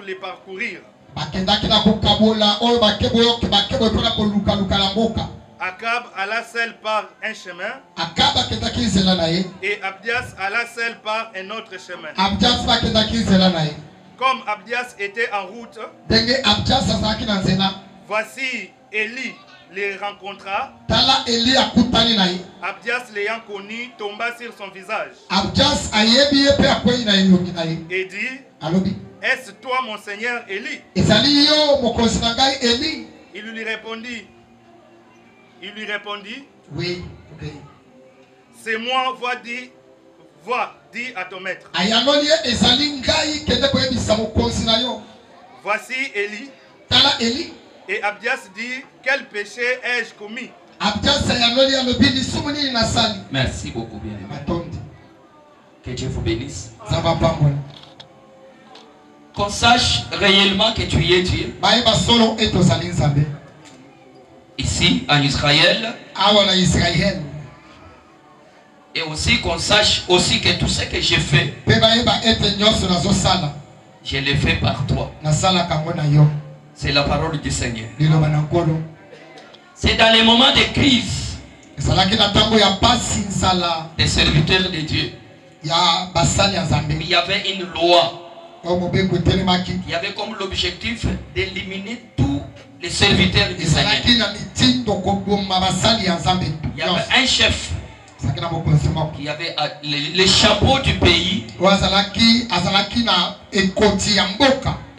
les parcourir. Akab alla seul par un chemin et Abdias alla seul par un autre chemin. Comme Abdias était en route, voici Élie les rencontra. Abdias l'ayant connu tomba sur son visage et dit: est-ce toi mon Seigneur Élie? Il lui répondit, oui, c'est moi, va, dis à ton maître. Voici Élie. Et Abdias dit: quel péché ai-je commis? Merci beaucoup, bien. Que Dieu vous bénisse. Qu'on sache réellement que tu es Dieu. Ici en Israël. Et aussi qu'on sache aussi que tout ce que j'ai fait, je l'ai fait par toi. C'est la parole du Seigneur. C'est dans les moments de crise des serviteurs de Dieu. Il y avait une loi. Il y avait comme l'objectif d'éliminer tous les serviteurs du Seigneur. Il y avait un chef qui avait les chapeaux du pays. Et à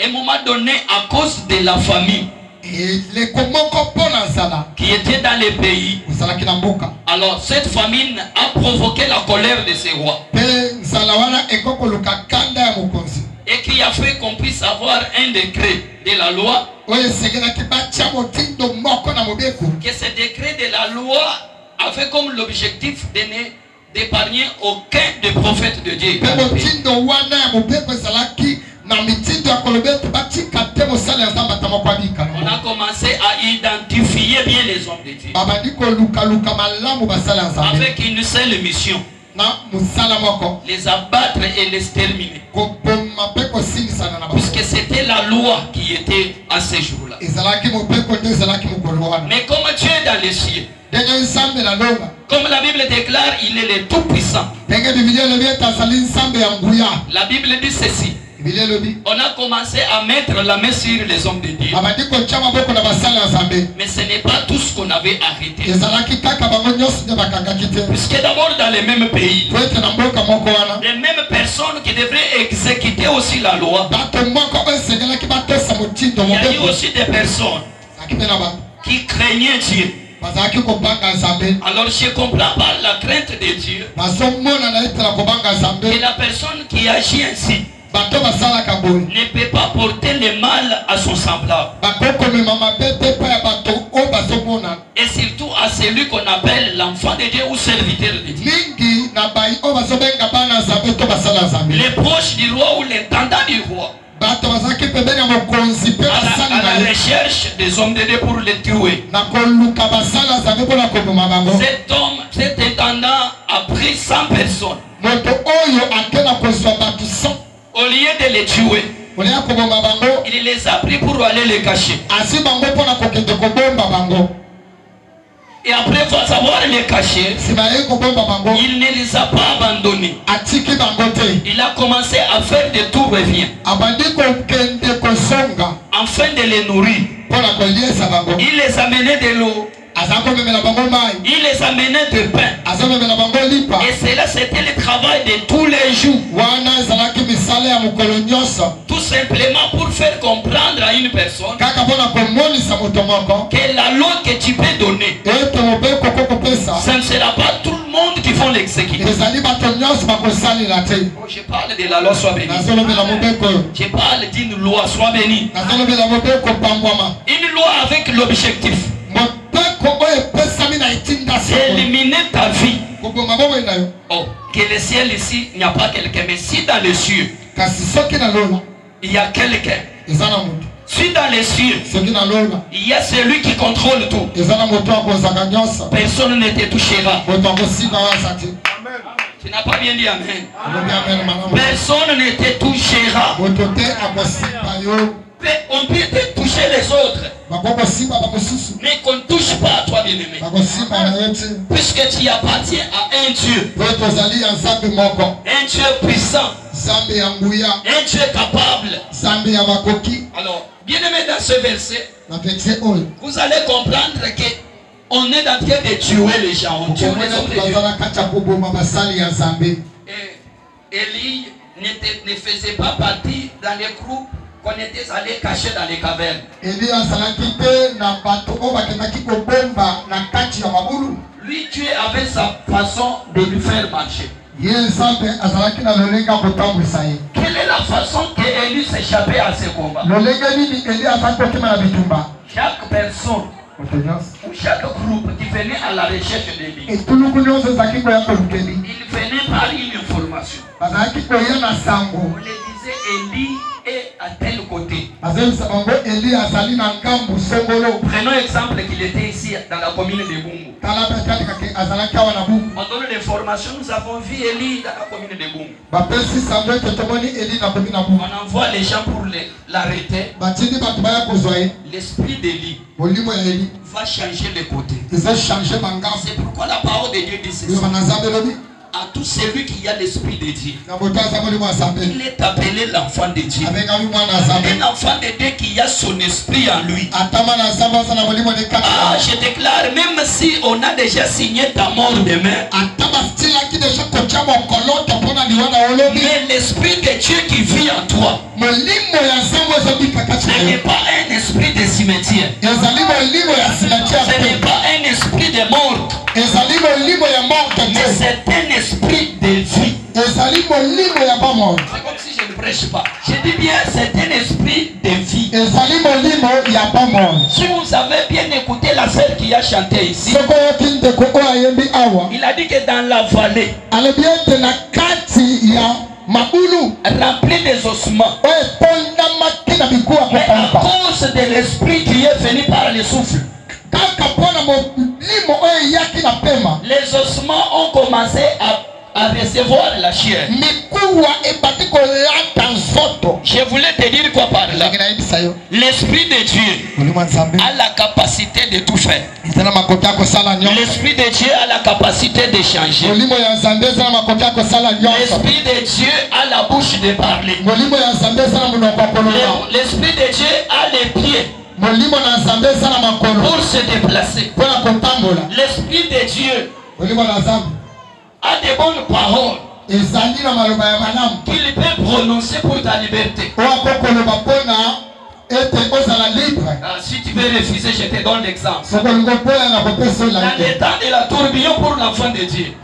un moment donné, à cause de la famille qui était dans le pays, alors cette famine a provoqué la colère de ces rois. Et qui a fait qu'on puisse avoir un décret de la loi. Que ce décret de la loi avait comme l'objectif d'épargner aucun des prophètes de Dieu. On a commencé à identifier bien les hommes de Dieu avec une seule mission: les abattre et les exterminer. Puisque c'était la loi qui était à ce jour-là. Mais comme Dieu est dans les cieux, comme la Bible déclare, il est le tout-puissant. La Bible dit ceci: on a commencé à mettre la main sur les hommes de Dieu. Mais ce n'est pas tout ce qu'on avait arrêté. Puisque d'abord dans les mêmes pays, les mêmes personnes qui devraient exécuter aussi la loi, il y a eu aussi des personnes qui craignaient Dieu. Alors je comprends par la crainte de Dieu et la personne qui agit ainsi ne peut pas porter le mal à son semblable. Et surtout à celui qu'on appelle l'enfant de Dieu ou serviteur de Dieu. Les proches du roi ou l'intendant du roi, à la recherche des hommes de Dieu pour les tuer. Cet intendant a pris 100 personnes. Au lieu de les tuer, il les a pris pour aller les cacher. Et après savoir les cacher, il ne les a pas abandonnés. Il a commencé à faire de tout revient, afin de les nourrir. Il les amenait de l'eau, il les amenait de pain. Et cela, c'était le travail de tous les jours. Tout simplement pour faire comprendre à une personne que la loi que tu peux donner, ça ne sera pas tout le monde qui vont l'exécuter. Je parle de la loi, soit bénie. Je parle d'une loi, soit bénie. Une loi avec l'objectif d'éliminer ta vie. Oh, que le ciel ici, il n'y a pas quelqu'un, mais si dans les cieux, il y a quelqu'un. Si dans les cieux, il y a celui qui contrôle tout, personne ne te touchera. Tu n'as pas bien dit amen. Personne ne te touchera. On peut te toucher les autres, mais qu'on ne touche pas à toi, bien-aimé. Puisque tu appartiens à un Dieu. Un Dieu puissant. Un Dieu capable. Alors, bien-aimé, dans ce verset, vous allez comprendre que on est en train de tuer les gens. On tue les hommes de Dieu. Et Élie ne faisait pas partie dans les groupes qu'on était allé cacher dans les cavernes. Lui, Dieu avait sa façon de lui faire marcher. Quelle est la façon qu'Élie s'échappait à ce combat? Chaque personne ou chaque groupe qui venait à la recherche d'Élie, il venait par une information. On les disait Élie est à tel côté. Prenons l'exemple qu'il était ici dans la commune de Bungu. On donne l'information, nous avons vu Élie dans la commune de Bungu. On envoie les gens pour l'arrêter. L'esprit d'Élie va changer les côtés. C'est pourquoi la parole de Dieu dit ceci. À tout celui qui a l'esprit de Dieu, il est appelé l'enfant de Dieu. Un enfant de Dieu qui a son esprit en lui. Je déclare, même si on a déjà signé ta mort demain, mais l'esprit de Dieu qui vit en toi, ce n'est pas un esprit de cimetière, ce n'est pas un esprit de mort, mais c'est un esprit de vie. C'est comme si je ne prêche pas. Je dis bien, c'est un esprit de vie. Si vous avez bien écouté la sœur qui a chanté ici, il a dit que dans la vallée, rempli des ossements, mais à cause de l'esprit qui est venu par le souffle, les ossements ont commencé à recevoir la chair. Je voulais te dire quoi par là? L'esprit de Dieu a la capacité de tout faire. L'esprit de Dieu a la capacité de changer. L'esprit de Dieu a la bouche de parler. L'esprit de Dieu a les pieds pour se déplacer. L'esprit de Dieu a des bonnes paroles qu'il peut prononcer pour ta liberté. Si tu veux refuser, je te donne l'exemple. Dans le temps de la tourbillon pour l'enfant de Dieu,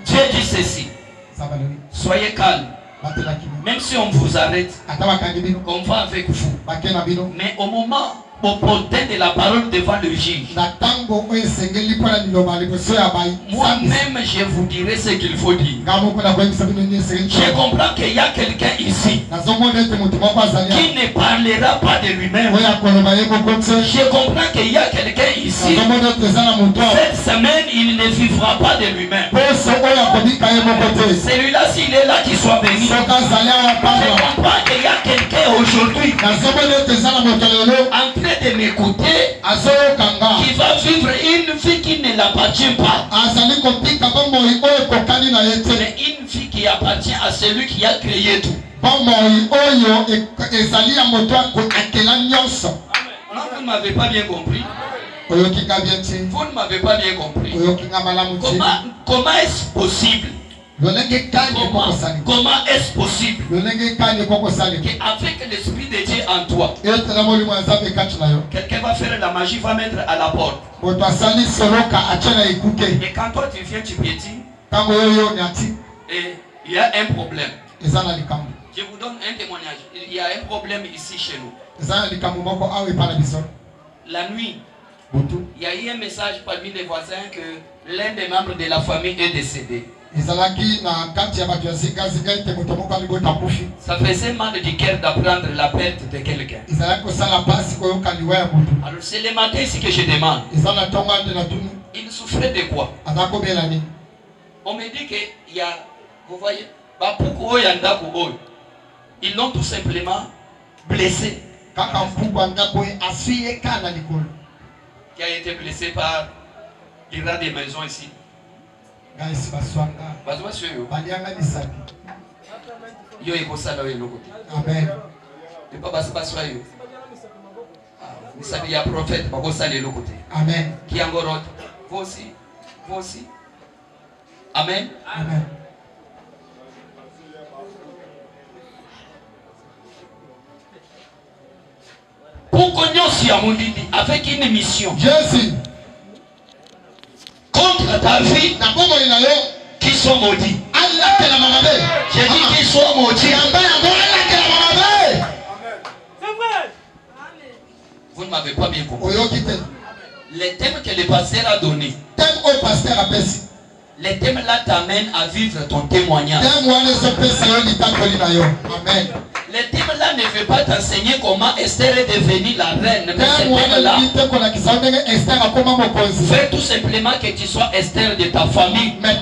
Dieu dit ceci: soyez calme. Même si on vous arrête, on va avec vous. Mais au moment opportun de la parole devant le juge, moi-même je vous dirai ce qu'il faut dire. Je comprends qu'il y a quelqu'un ici qui ne parlera pas de lui-même. Je comprends qu'il y a quelqu'un ici, cette semaine il ne vivra pas de lui-même. Celui-là, s'il est là, qu'il soit béni. Je comprends qu'il y a quelqu'un aujourd'hui en train de m'écouter, qui va vivre une vie qui ne l'appartient pas, mais une vie qui appartient à celui qui a créé tout. Vous ne m'avez pas bien compris. Vous ne m'avez pas bien compris. Comment est-ce possible? Comment est-ce possible qu'avec l'esprit de Dieu en toi, quelqu'un va faire la magie, va mettre à la porte, et quand toi tu viens, tu piétines, et il y a un problème. Je vous donne un témoignage. Il y a un problème ici chez nous. La nuit, il y a eu un message parmi les voisins que l'un des membres de la famille est décédé. Ça faisait mal du cœur d'apprendre la perte de quelqu'un. Alors c'est le matin ici que je demande, il souffrait de quoi? On me dit qu'il y a, vous voyez, ils l'ont tout simplement blessé. Qui a été blessé par l'ira des maisons ici. Amen. Il y a prophète, amen. Qui a encore vous aussi, vous aussi. Amen. Amen. Pour qu'on avec une mission. Jésus. Contre ta vie, qui sont maudits. J'ai dit qu'ils sont maudits. Vous ne m'avez pas bien compris. Les thèmes que le pasteur a donnés. Les thèmes là t'amènent à vivre ton témoignage. Amen. Les thèmes là ne veulent pas t'enseigner comment Esther est devenue la reine. Mais ces thèmes là veulent tout simplement que tu sois Esther de ta famille. Elle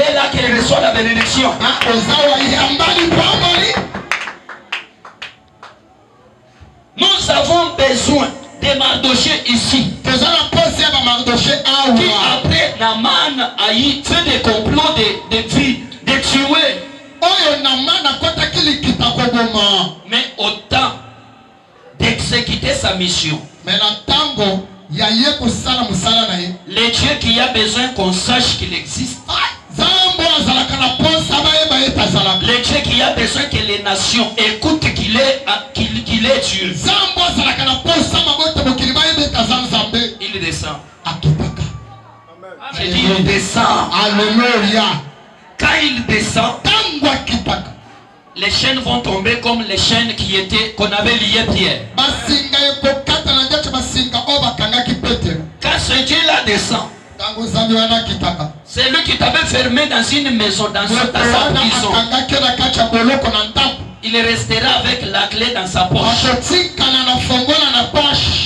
est là qu'elle reçoit la bénédiction. Nous avons besoin de Mardoché ici. Qui après Naman a fait des complots de vie, de tuer. Mais autant d'exécuter sa mission. Le Dieu qui a besoin qu'on sache qu'il existe. Le Dieu qui a besoin que les nations écoutent qu'il est Dieu. Il descend. J'ai dit il descend. Alléluia. Quand il descend, les chaînes vont tomber comme les chaînes qu'on avait liées Pierre. Quand ce Dieu-là descend, c'est lui qui t'avait fermé dans une maison, dans sa prison. Il restera avec la clé dans sa poche.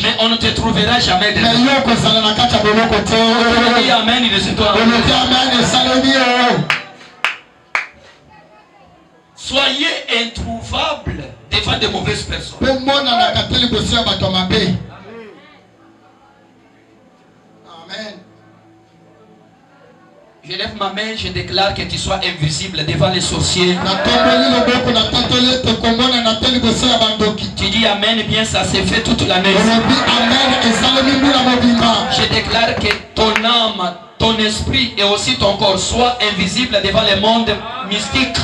Mais on ne te trouvera jamais dedans. Dis amen, il est toi. Soyez introuvables devant de mauvaises personnes. Amen. Je lève ma main, je déclare que tu sois invisible devant les sorciers. Tu dis amen, bien ça s'est fait toute la nuit. Je déclare que ton âme, ton esprit et aussi ton corps soient invisibles devant le monde mystique.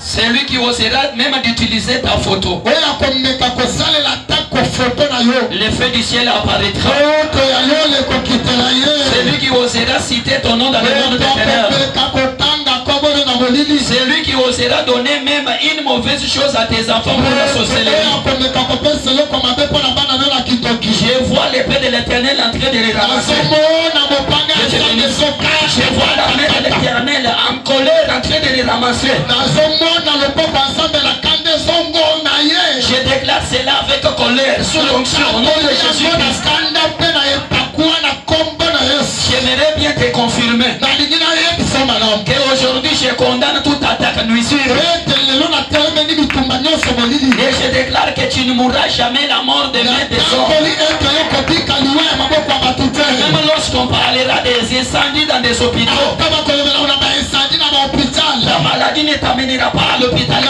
C'est lui qui osera même d'utiliser ta photo. Le feu du ciel apparaîtra. C'est lui qui osera citer ton nom dans le monde des ténèbres. C'est lui qui osera donner même une mauvaise chose à tes enfants pour la sorcellerie. Je vois l'épée de l'Éternel en train de les ramasser. Je vois la main de l'Éternel en colère en train de les ramasser. Je déclare cela avec colère sous l'onction au nom de Jésus-Christ. J'aimerais bien te confirmer qu'aujourd'hui je condamne toute attaque nuisible. Et je déclare que tu ne mourras jamais la mort de main des hommes. Même lorsqu'on parlera des incendies dans des hôpitaux, la maladie ne t'amènera pas à l'hôpital.